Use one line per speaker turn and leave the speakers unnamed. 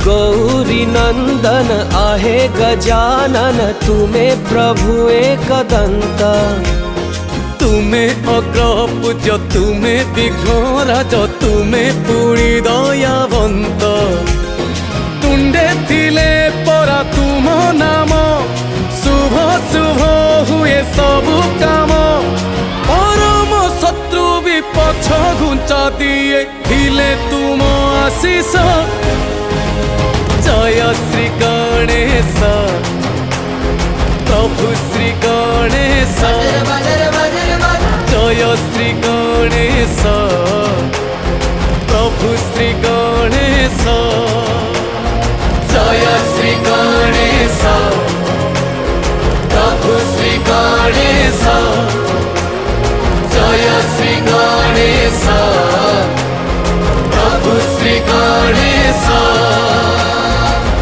गौरी नंदन आहे गजानन तुम्हें प्रभु एकदंत।
तुम्हें अग्रपूज्य तुम्हें विघ्नराज तुम्हें पुणी दयावंत। तुंडे थिले परा तुम नाम शुभ शुभ हुए सबु काम। परम शत्रु भी पछ घुंचा दिए थिले तुम आशीष। जय श्री गणेश प्रभु श्री गणेश। जय श्री